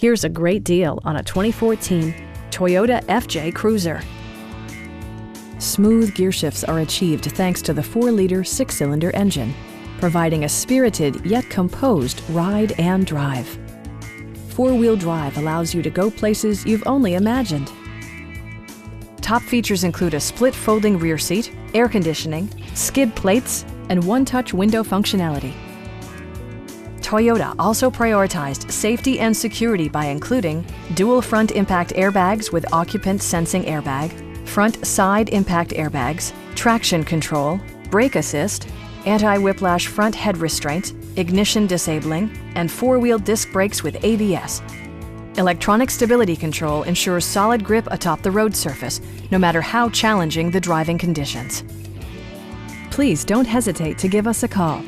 Here's a great deal on a 2014 Toyota FJ Cruiser. Smooth gear shifts are achieved thanks to the 4-liter 6-cylinder engine, providing a spirited yet composed ride and drive. 4-wheel drive allows you to go places you've only imagined. Top features include a split folding rear seat, air conditioning, skid plates, and one-touch window functionality. Toyota also prioritized safety and security by including dual front impact airbags with occupant sensing airbag, front side impact airbags, traction control, brake assist, anti-whiplash front head restraints, ignition disabling, and 4-wheel disc brakes with ABS. Electronic stability control ensures solid grip atop the road surface, no matter how challenging the driving conditions. Please don't hesitate to give us a call.